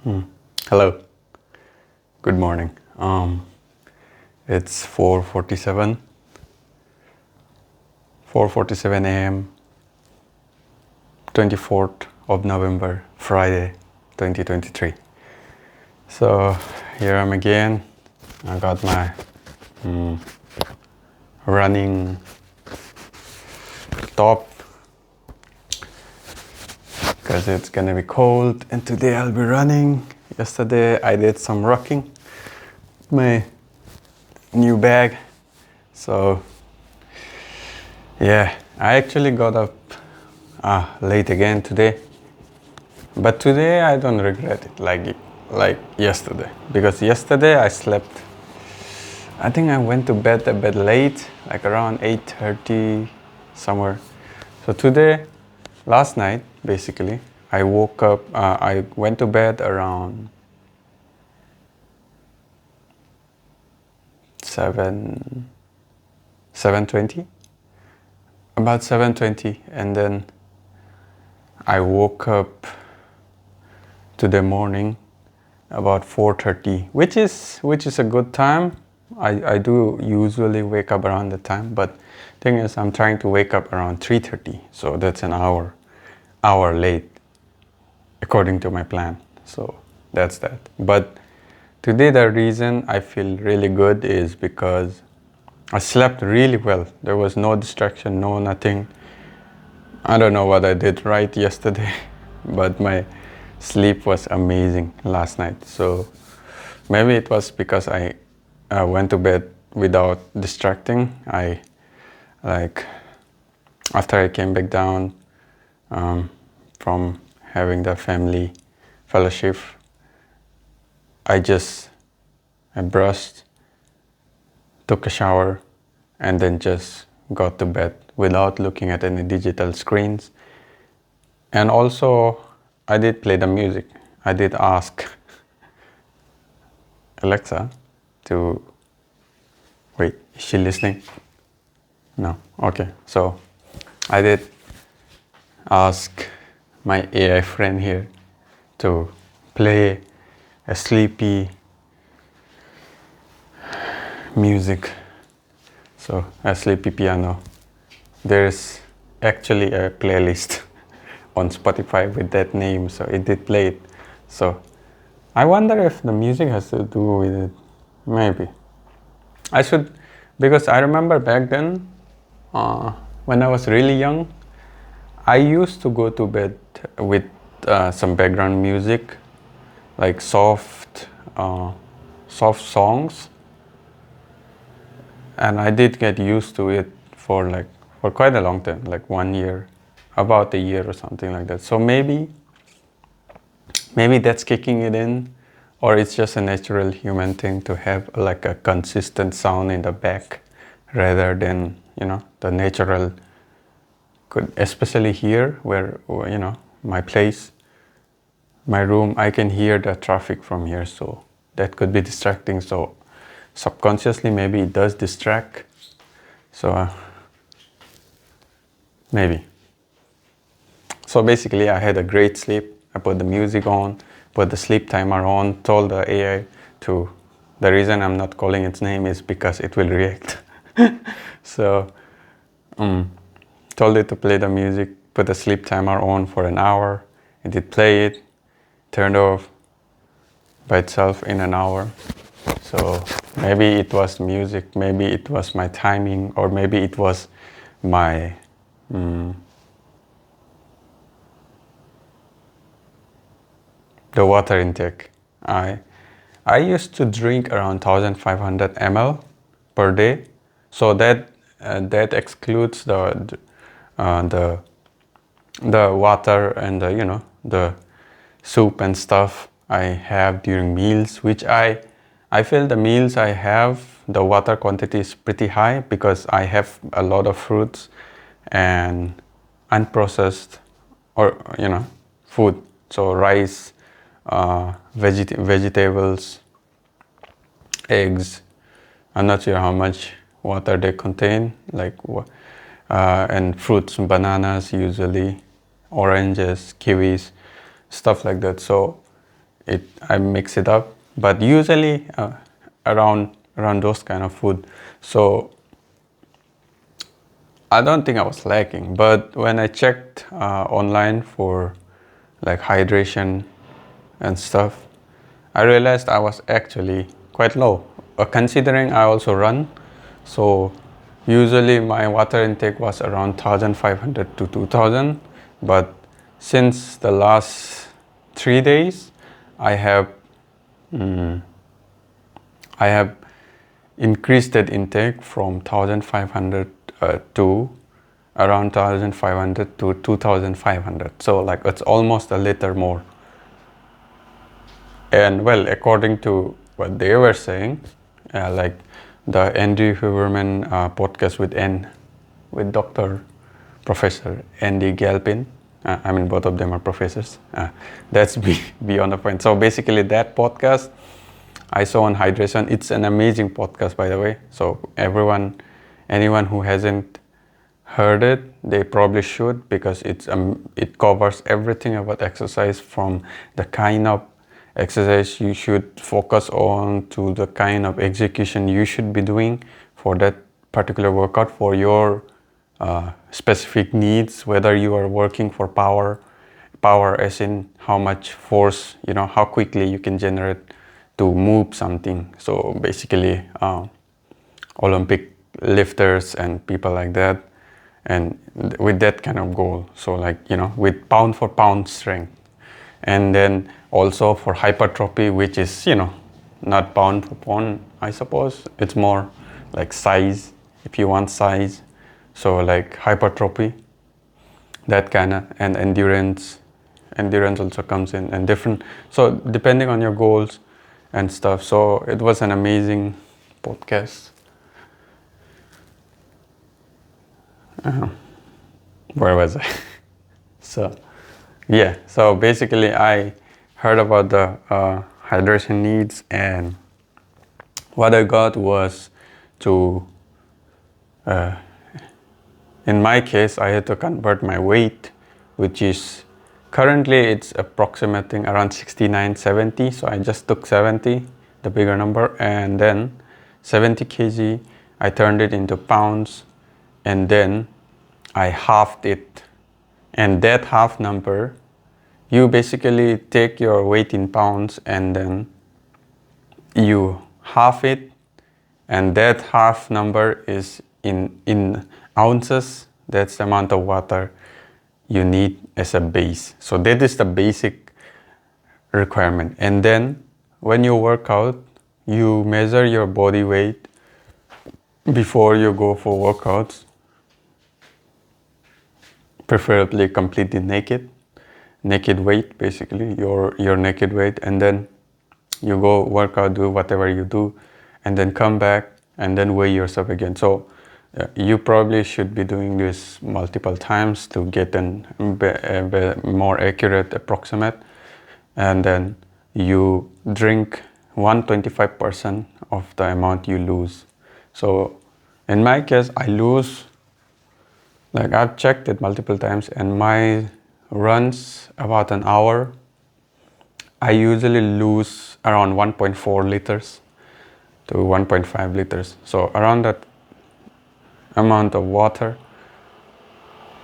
Hmm. Hello. Good morning. It's 4:47 a.m. 24th of November, Friday, 2023. So here I'm again. I got my running top because it's gonna be cold, and today I'll be running. Yesterday I did some rocking, my new bag. So yeah, I actually got up late again today, but today I don't regret it like yesterday, because yesterday I slept. I think I went to bed a bit late, like around 8:30 somewhere. So today, last night basically, I woke up. I went to bed around 7:20, about 7:20, and then I woke up to the morning about 4:30, which is a good time. I do usually wake up around the time, but thing is I'm trying to wake up around 3:30, so that's an hour late according to my plan. So that's that. But today the reason I feel really good is because I slept really well. There was no distraction, no nothing. I don't know what I did right yesterday, but my sleep was amazing last night. So maybe it was because I went to bed without distracting. I like after I came back down from having the family fellowship, I brushed, took a shower, and then just got to bed without looking at any digital screens. And also, I did play the music. I did ask Alexa to wait. Is she listening? No. Okay. So I did ask my AI friend here to play a sleepy music. So a sleepy piano. There's actually a playlist on Spotify with that name, so it did play it. So I wonder if the music has to do with it. Maybe I should, because I remember back then, when I was really young, I used to go to bed with some background music, like soft songs, and I did get used to it for quite a long time, like 1 year, about a year or something like that. So maybe that's kicking it in, or it's just a natural human thing to have like a consistent sound in the back rather than the natural. Could, especially here where my place, my room, I can hear the traffic from here, so that could be distracting. So subconsciously maybe it does distract. So maybe. So basically I had a great sleep. I put the music on, put the sleep timer on, told the AI to, the reason I'm not calling its name is because it will react. So told it to play the music, put the sleep timer on for an hour. It did play it, turned off by itself in an hour. So maybe it was music, maybe it was my timing, or maybe it was my the water intake. I used to drink around 1,500 ml per day, so that excludes the water and the soup and stuff I have during meals, which I feel the meals I have, the water quantity is pretty high because I have a lot of fruits and unprocessed or food, so rice, vegetables, eggs. I'm not sure how much water they contain, and fruits, bananas usually, oranges, kiwis, stuff like that. So I mix it up, but usually around those kind of food. So I don't think I was lacking, but when I checked online for like hydration and stuff, I realized I was actually quite low. Considering I also run, so usually my water intake was around 1,500 to 2,000, but since the last 3 days, I have I have increased that intake from 1,500 to around 1,500 to 2,500. So like it's almost a liter more. And well, according to what they were saying, like the Andrew Huberman podcast with Dr. Professor Andy Galpin. I mean, both of them are professors. That's beyond the point. So basically, that podcast I saw on hydration. It's an amazing podcast, by the way. So anyone who hasn't heard it, they probably should, because it covers everything about exercise, from the kind of exercise you should focus on to the kind of execution you should be doing for that particular workout for your specific needs, whether you are working for power as in how much force, how quickly you can generate to move something. So basically Olympic lifters and people like that, and with that kind of goal. So like, with pound for pound strength. And then also for hypertrophy, which is, not pound for pound, I suppose. It's more like size, if you want size. So like hypertrophy, that kind of, and endurance also comes in, and different. So depending on your goals and stuff. So it was an amazing podcast. Where was I? So basically I heard about the hydration needs, and what I got was to in my case I had to convert my weight, which is currently it's approximating around 69, 70. So I just took 70, the bigger number, and then 70 kg I turned it into pounds, and then I halved it. And that half number, you basically take your weight in pounds and then you half it, and that half number is in ounces. That's the amount of water you need as a base. So that is the basic requirement. And then when you work out, you measure your body weight before you go for workouts, preferably completely naked weight, basically your naked weight, and then you go work out, do whatever you do, and then come back and then weigh yourself again. So you probably should be doing this multiple times to get a more accurate approximate. And then you drink 125% of the amount you lose. So in my case, I lose, like I've checked it multiple times, and my runs about an hour, I usually lose around 1.4 liters to 1.5 liters. So around that amount of water.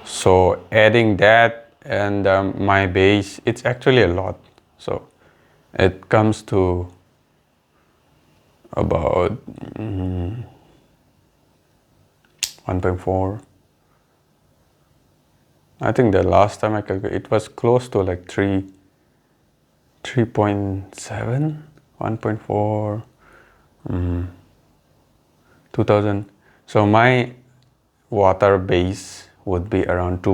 So adding that and my base, it's actually a lot. So it comes to about 1.4. I think the last time I calculated, it was close to like 3.7, 1.4, 2000. So my water base would be around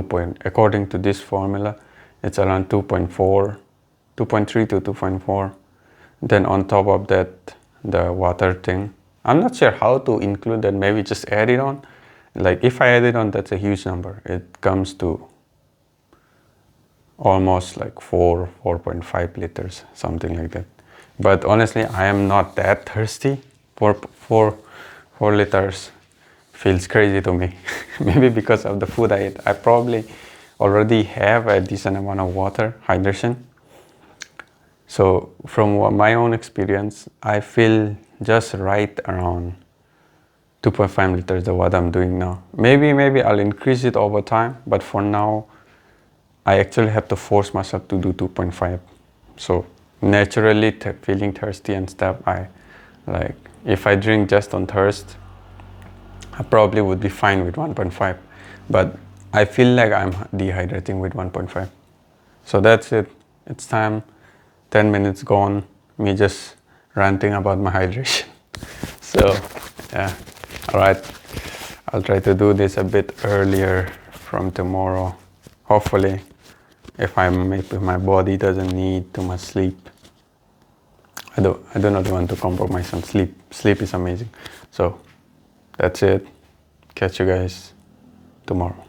according to this formula, it's around 2.4, 2.3 to 2.4. Then on top of that, the water thing. I'm not sure how to include that, maybe just add it on. Like if I add it on, that's a huge number. It comes to almost like 4.5 liters, something like that. But honestly, I am not that thirsty. 4 liters feels crazy to me. Maybe because of the food I eat. I probably already have a decent amount of water, hydration. So from my own experience, I feel just right around 2.5 liters of what I'm doing now. Maybe I'll increase it over time, but for now, I actually have to force myself to do 2.5. So naturally feeling thirsty and stuff, I like, if I drink just on thirst, I probably would be fine with 1.5, but I feel like I'm dehydrating with 1.5. So that's it. It's time. 10 minutes gone. Me just ranting about my hydration. So, yeah. All right. I'll try to do this a bit earlier from tomorrow. Hopefully, if my body doesn't need too much sleep. I do not want to compromise on sleep. Sleep is amazing. So, that's it. Catch you guys tomorrow.